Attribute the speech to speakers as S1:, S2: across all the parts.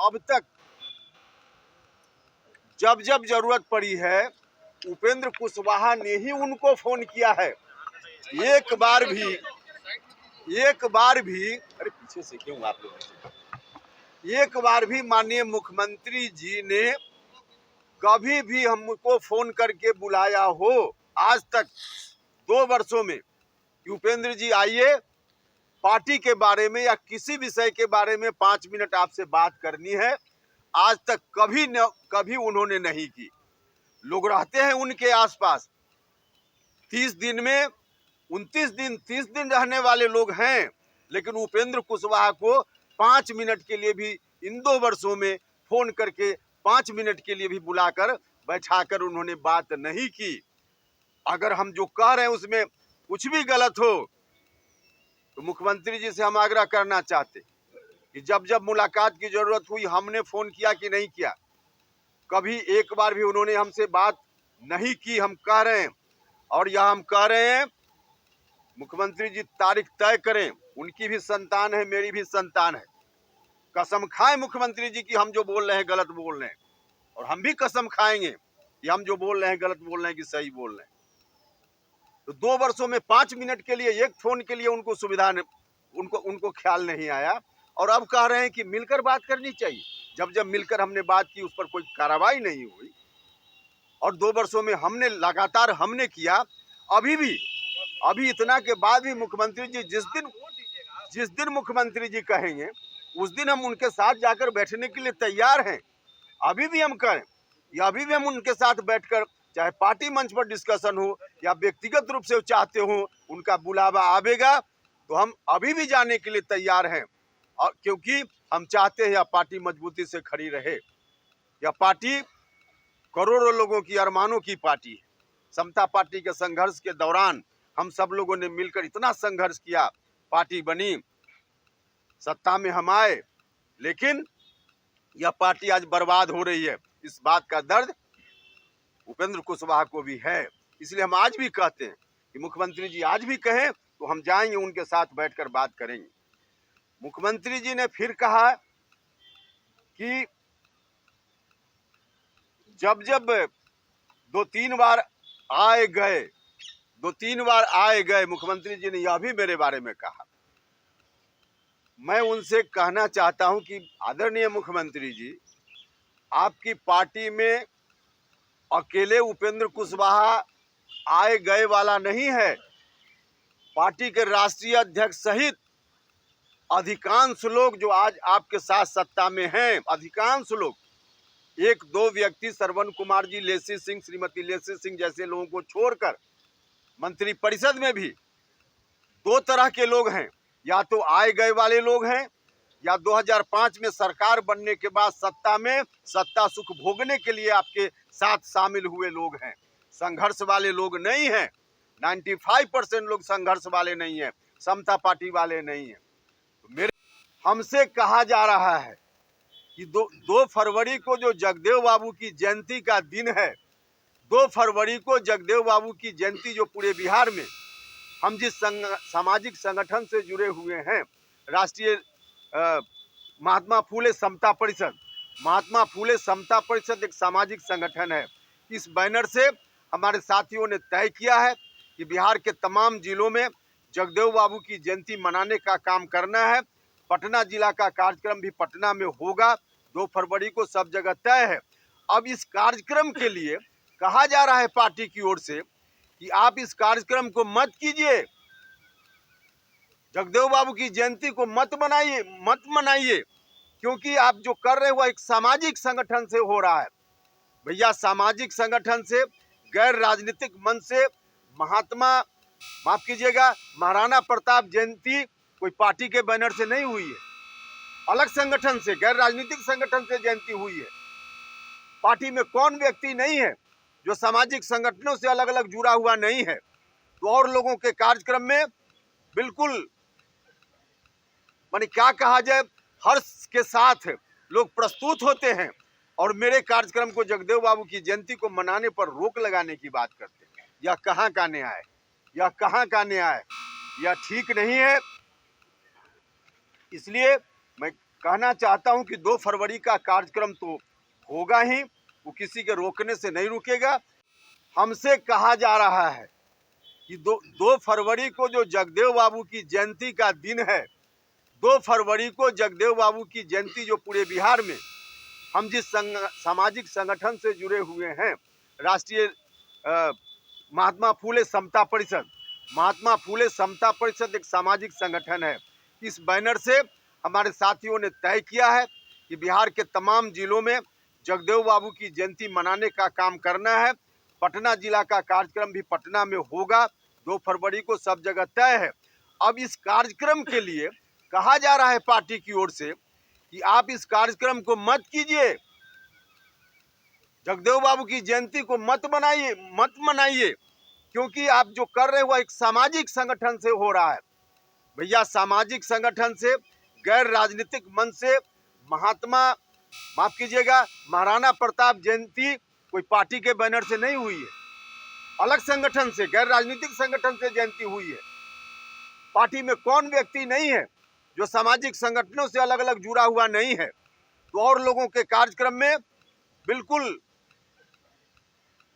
S1: अब तक जब जब जरूरत पड़ी है उपेंद्र कुशवाहा ने ही उनको फोन किया है। एक बार भी अरे पीछे से क्यों आप लोग, एक बार भी माननीय मुख्यमंत्री जी ने कभी भी हमको फोन करके बुलाया हो आज तक 2 वर्षों में कि उपेंद्र जी आइए, पार्टी के बारे में या किसी विषय के बारे में 5 मिनट आपसे बात करनी है, आज तक कभी उन्होंने नहीं की। लोग रहते हैं उनके आसपास, 30 दिन में 29 दिन 30 दिन रहने वाले लोग हैं, लेकिन उपेंद्र कुशवाहा को 5 मिनट के लिए भी इन 2 वर्षों में फोन करके 5 मिनट के लिए भी बुलाकर बैठाकर उन्होंने बात नहीं की। अगर हम जो कह रहे हैं उसमें कुछ भी गलत हो तो मुख्यमंत्री जी से हम आग्रह करना चाहते कि जब जब मुलाकात की जरूरत हुई हमने फोन किया कि नहीं किया? कभी एक बार भी उन्होंने हमसे बात नहीं की। हम कह रहे हैं और यह हम कह रहे हैं मुख्यमंत्री जी तारीख तय करें, उनकी भी संतान है, मेरी भी संतान है। कसम खाएं मुख्यमंत्री जी की हम जो बोल रहे हैं गलत बोल रहे हैं, और हम भी कसम खाएंगे कि हम जो बोल रहे हैं गलत बोल रहे हैं कि सही बोल रहे हैं। तो 2 वर्षों में 5 मिनट के लिए एक फोन के लिए उनको सुविधा उनको ख्याल नहीं आया, और अब कह रहे हैं कि मिलकर बात करनी चाहिए। जब जब मिलकर हमने बात की उस पर कोई कार्रवाई नहीं हुई, और 2 वर्षों में हमने लगातार हमने किया। अभी इतना के बाद भी मुख्यमंत्री जी जिस दिन मुख्यमंत्री जी कहेंगे उस दिन हम उनके साथ जाकर बैठने के लिए तैयार हैं। अभी भी हम करें या अभी भी हम उनके साथ बैठकर, चाहे पार्टी मंच पर डिस्कशन हो या व्यक्तिगत रूप से चाहते हो उनका बुलावा आवेगा तो हम अभी भी जाने के लिए तैयार हैं। और क्योंकि हम चाहते हैं यह पार्टी मजबूती से खड़ी रहे। यह पार्टी करोड़ों लोगों की अरमानों की पार्टी है। समता पार्टी के संघर्ष के दौरान हम सब लोगों ने मिलकर इतना संघर्ष किया, पार्टी बनी, सत्ता में हम आए, लेकिन यह पार्टी आज बर्बाद हो रही है। इस बात का दर्द उपेंद्र कुशवाहा को भी है। इसलिए हम आज भी कहते हैं कि मुख्यमंत्री जी आज भी कहें तो हम जाएंगे, उनके साथ बैठकर बात करेंगे। मुख्यमंत्री जी ने फिर कहा कि जब 2-3 बार आए गए मुख्यमंत्री जी ने यह भी मेरे बारे में कहा। मैं उनसे कहना चाहता हूं कि आदरणीय मुख्यमंत्री जी, आपकी पार्टी में अकेले उपेंद्र कुशवाहा आए गए वाला नहीं है। पार्टी के राष्ट्रीय अध्यक्ष सहित अधिकांश लोग जो आज आपके साथ सत्ता में हैं, अधिकांश लोग, 1-2 व्यक्ति श्रवण कुमार जी, लेसी सिंह, श्रीमती लेसी सिंह जैसे लोगों को छोड़कर मंत्री परिषद में भी 2 तरह के लोग हैं। या तो आए गए वाले लोग हैं या 2005 में सरकार बनने के बाद सत्ता सुख भोगने के लिए आपके साथ शामिल हुए लोग हैं। संघर्ष वाले लोग नहीं हैं। 95% लोग संघर्ष वाले नहीं हैं, समता पार्टी वाले नहीं हैं। तो हमसे कहा जा रहा है कि 2 फरवरी को जो जगदेव बाबू की जयंती का दिन है, 2 फरवरी को जगदेव बाबू की जयंती जो पूरे बिहार में हम जिस सामाजिक संगठन से जुड़े हुए हैं, राष्ट्रीय महात्मा फूले समता परिषद एक सामाजिक संगठन है। इस बैनर से हमारे साथियों ने तय किया है कि बिहार के तमाम जिलों में जगदेव बाबू की जयंती मनाने का काम करना है। पटना जिला का कार्यक्रम भी पटना में होगा, 2 फरवरी को सब जगह तय है। अब इस कार्यक्रम के लिए कहा जा रहा है पार्टी की ओर से कि आप इस कार्यक्रम को मत कीजिए, जगदेव बाबू की जयंती को मत मनाइए, क्योंकि आप जो कर रहे हो वह एक सामाजिक संगठन से हो रहा है। भैया, सामाजिक संगठन से, गैर राजनीतिक मंच से माफ कीजिएगा, महाराणा प्रताप जयंती कोई पार्टी के बैनर से नहीं हुई है, अलग संगठन से, गैर राजनीतिक संगठन से जयंती हुई है। पार्टी में कौन व्यक्ति नहीं है जो सामाजिक संगठनों से अलग अलग जुड़ा हुआ नहीं है? तो और लोगों के कार्यक्रम में बिल्कुल माने क्या कहा जाए, हर्ष के साथ लोग प्रस्तुत होते हैं, और मेरे कार्यक्रम को, जगदेव बाबू की जयंती को मनाने पर रोक लगाने की बात करते हैं। यह कहाँ का न्याय है? यह कहाँ का न्याय है? यह ठीक नहीं है। इसलिए मैं कहना चाहता हूं कि 2 फरवरी का कार्यक्रम तो होगा ही, वो किसी के रोकने से नहीं रुकेगा। हमसे कहा जा रहा है कि 2 फरवरी को जो जगदेव बाबू की जयंती का दिन है, 2 फरवरी को जगदेव बाबू की जयंती जो पूरे बिहार में हम जिस सामाजिक संगठन से जुड़े हुए हैं, राष्ट्रीय महात्मा फुले समता परिषद, महात्मा फुले समता परिषद एक सामाजिक संगठन है। इस बैनर से हमारे साथियों ने तय किया है कि बिहार के तमाम जिलों में जगदेव बाबू की जयंती मनाने का काम करना है। पटना जिला का कार्यक्रम भी पटना में होगा, 2 फरवरी को सब जगह तय है। अब इस कार्यक्रम के लिए कहा जा रहा है पार्टी की ओर से कि आप इस कार्यक्रम को मत कीजिए, जगदेव बाबू की जयंती को मत मनाइए, क्योंकि आप जो कर रहे हो वह एक सामाजिक संगठन से हो रहा है। भैया, सामाजिक संगठन से, गैर राजनीतिक मन से, माफ कीजिएगा, महाराणा प्रताप जयंती कोई पार्टी के बैनर से नहीं हुई है, अलग संगठन से, गैर राजनीतिक संगठन से जयंती हुई है। पार्टी में कौन व्यक्ति नहीं है जो सामाजिक संगठनों से अलग अलग जुड़ा हुआ नहीं है। तो और लोगों के कार्यक्रम में बिल्कुल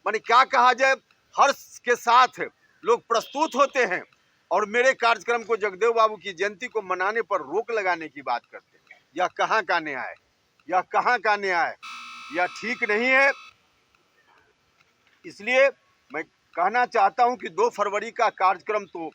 S1: माने क्या कहा जाए, हर्ष के साथ लोग प्रस्तुत होते हैं और मेरे कार्यक्रम को, जगदेव बाबू की जयंती को मनाने पर रोक लगाने की बात करते हैं। यह कहाँ का न्याय है, यह कहाँ का न्याय, यह ठीक नहीं है। इसलिए मैं कहना चाहता हूं कि 2 फरवरी का कार्यक्रम तो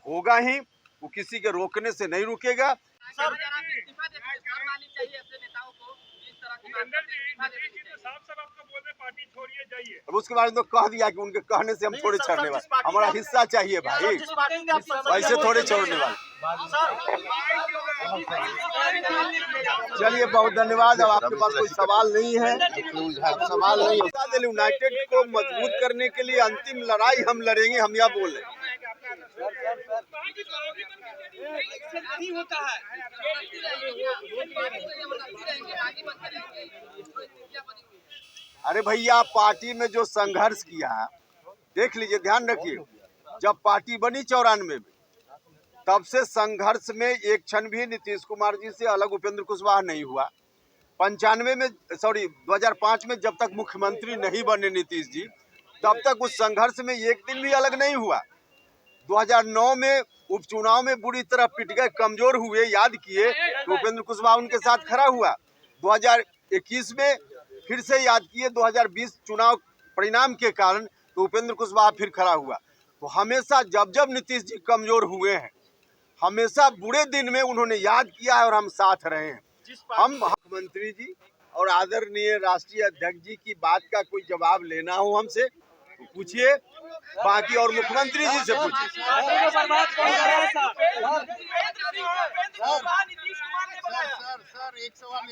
S1: होगा ही, वो किसी के रोकने से नहीं रुकेगा। अब उसके बारे में तो कह दिया कि उनके कहने से हम थोड़े छोड़ने वाले, हमारा हिस्सा चाहिए भाई, ऐसे थोड़े छोड़ने वाले। चलिए, बहुत धन्यवाद। अब आपके पास कोई सवाल नहीं है, सवाल नहीं है। यूनाइटेड को मजबूत करने के लिए अंतिम लड़ाई हम लड़ेंगे, हम यह बोल रहे हैं। अरे भैया, पार्टी में जो संघर्ष किया, देख लीजिए, ध्यान रखिए, जब पार्टी बनी 94 में, तब से संघर्ष में एक क्षण भी नीतीश कुमार जी से अलग उपेंद्र कुशवाहा नहीं हुआ। 2005 में जब तक मुख्यमंत्री नहीं बने नीतीश जी, तब तक उस संघर्ष में एक दिन भी अलग नहीं हुआ। 2009 में उपचुनाव में बुरी तरह पिट गए, कमजोर हुए, याद किए, तो उपेंद्र कुशवाहा उनके साथ खड़ा हुआ। 2021 में फिर से याद किए, 2020 चुनाव परिणाम के कारण, तो उपेंद्र कुशवाहा फिर खड़ा हुआ। तो हमेशा जब जब नीतीश जी कमजोर हुए हैं, हमेशा बुरे दिन में उन्होंने याद किया है और हम साथ रहे हैं। हम मुख्यमंत्री जी और आदरणीय राष्ट्रीय अध्यक्ष जी की बात का कोई जवाब लेना हो हमसे तो पूछिए, बाकी और मुख्यमंत्री जी से पूछिए।
S2: सर, एक सवाल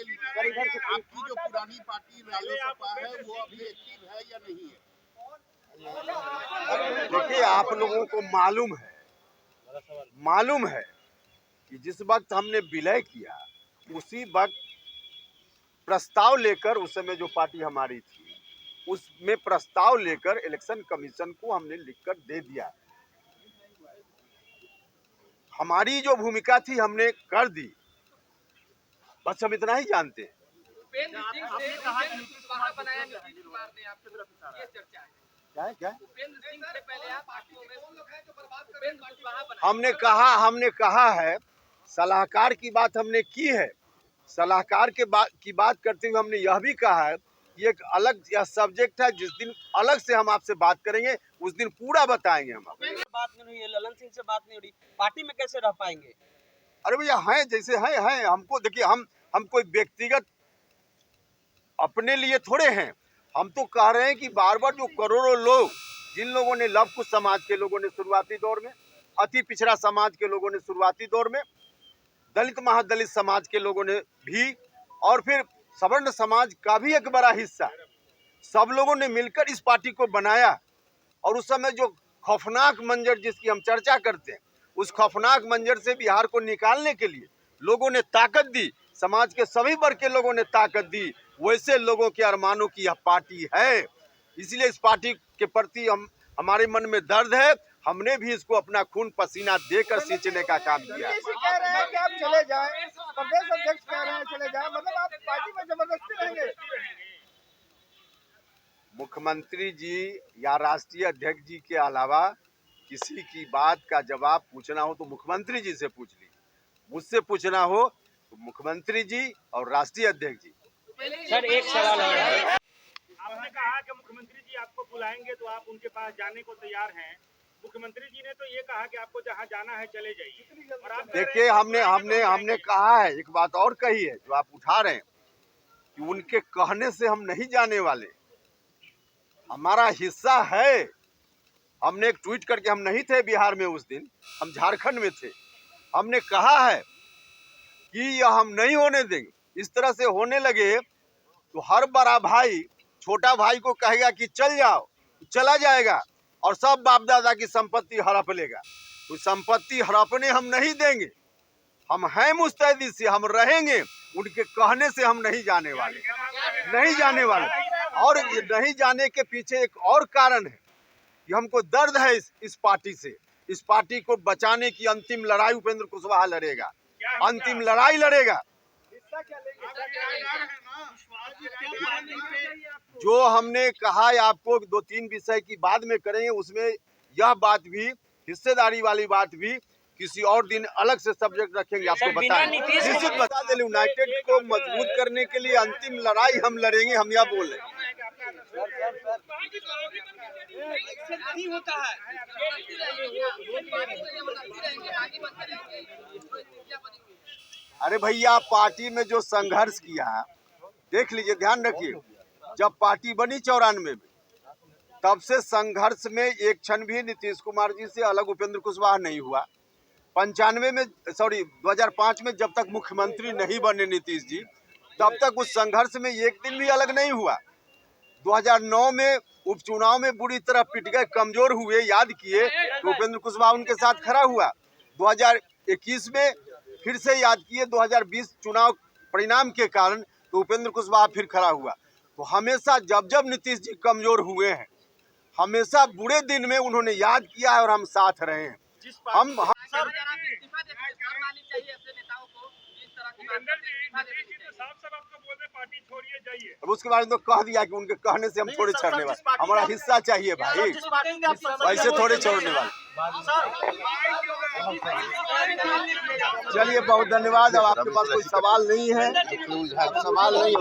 S2: आपकी जो पुरानी पार्टी रालोसपा है वो अभी एक्टिव है या नहीं है?
S1: देखिए, आप लोगों को मालूम है कि जिस वक्त हमने विलय किया, उसी वक्त प्रस्ताव लेकर, उस समय जो पार्टी हमारी थी, उसमें प्रस्ताव लेकर इलेक्शन कमीशन को हमने लिखकर दे दिया। हमारी जो भूमिका थी हमने कर दी, बस हम इतना ही जानते हैं। हमने कहा है, सलाहकार की बात हमने की है। सलाहकार की बात करते हुए हमने यह भी कहा है, ये एक अलग यह सब्जेक्ट है, जिस दिन अलग से हम आपसे बात करेंगे, उस दिन पूरा बताएंगे हम।
S3: बात नहीं हुई है, ललन सिंह से बात नहीं हो रही, पार्टी में कैसे रह पाएंगे?
S1: अरे भैया, हैं जैसे हैं। हमको देखिए, हम कोई व्यक्तिगत अपने लिए थोड़े हैं। हम तो कह रहे हैं कि बार बार जो करोड़ों लोग, जिन लोगों ने, लव कुश समाज के लोगों ने शुरुआती दौर में, अति पिछड़ा समाज के लोगों ने शुरुआती दौर में, दलित महादलित समाज के लोगों ने भी, और फिर सवर्ण समाज का भी एक बड़ा हिस्सा, सब लोगों ने मिलकर इस पार्टी को बनाया। और उस समय जो खौफनाक मंजर जिसकी हम चर्चा करते हैं, उस खौफनाक मंजर से बिहार को निकालने के लिए लोगों ने ताकत दी, समाज के सभी वर्ग के लोगों ने ताकत दी। वैसे लोगों के अरमानों की यह पार्टी है। इसलिए इस पार्टी के प्रति हमारे मन में दर्द है। हमने भी इसको अपना खून पसीना देकर सींचने का काम किया।
S4: कह रहे हैं कि आप चले जाएं, प्रदेश अध्यक्ष कह रहे हैं चले जाएं, मतलब आप पार्टी में जबरदस्ती रहेंगे।
S1: मुख्यमंत्री जी या राष्ट्रीय अध्यक्ष जी के अलावा किसी की बात का जवाब पूछना हो तो मुख्यमंत्री जी से पूछ लीजिए, मुझसे पूछना हो तो मुख्यमंत्री जी और राष्ट्रीय अध्यक्ष जी।
S3: सर एक सवाल और है।
S5: आपने कहा कि मुख्यमंत्री जी आपको बुलाएंगे तो आप उनके पास जाने को तैयार हैं। मुख्यमंत्री जी ने तो ये कहा कि आपको जहां जाना है चले जाइए, और आप
S1: देखिए हमने कहा है, एक बात और कही है जो आप उठा रहे हैं कि उनके कहने से हम नहीं जाने वाले, हमारा हिस्सा है। हमने एक ट्वीट करके, हम नहीं थे बिहार में उस दिन, हम झारखंड में थे, हमने कहा है कि यह हम नहीं होने देंगे। इस तरह से होने लगे तो हर बड़ा भाई छोटा भाई को कहेगा कि चल जाओ, चला जाएगा और सब बाप दादा की संपत्ति हड़प लेगा। तो संपत्ति हड़पने हम नहीं देंगे, हम हैं मुस्तैदी से, हम रहेंगे। उनके कहने से हम नहीं जाने वाले, नहीं जाने वाले। और ये नहीं जाने के पीछे एक और कारण है कि हमको दर्द है इस पार्टी से। इस पार्टी को बचाने की अंतिम लड़ाई उपेंद्र कुशवाहा लड़ेगा, अंतिम लड़ाई लड़ेगा। जो हमने कहा है आपको 2-3 विषय की बाद में करेंगे, उसमें यह बात भी, हिस्सेदारी वाली बात भी किसी और दिन अलग से सब्जेक्ट रखेंगे, आपको बताएंगे। निश्चित बता दें, यूनाइटेड को मजबूत करने के लिए अंतिम लड़ाई हम लड़ेंगे, हम यह बोल रहे हैं। अरे भैया, पार्टी में जो संघर्ष किया, देख लीजिए, ध्यान रखिए, जब पार्टी बनी 94 में, तब से संघर्ष में एक क्षण भी नीतीश कुमार जी से अलग उपेंद्र कुशवाहा नहीं हुआ। 2005 में जब तक मुख्यमंत्री नहीं बने नीतीश जी, तब तक उस संघर्ष में एक दिन भी अलग नहीं हुआ। 2009 में उपचुनाव में बुरी तरह पिट गए, कमजोर हुए, याद किए, तो उपेंद्र कुशवाहा उनके साथ खड़ा हुआ। 2021 में फिर से याद किए, 2020 चुनाव परिणाम के कारण, तो उपेंद्र कुशवाहा फिर खड़ा हुआ। तो हमेशा जब जब नीतीश जी कमजोर हुए हैं, हमेशा बुरे दिन में उन्होंने याद किया है और हम साथ रहे हैं। हम अब उसके बारे में तो कह दिया कि उनके कहने से हम थोड़े छोड़ने वाले, हमारा हिस्सा चाहिए भाई, ऐसे थोड़े छोड़ने वाले। चलिए, बहुत धन्यवाद। अब आपके पास कोई सवाल नहीं है? सवाल नहीं।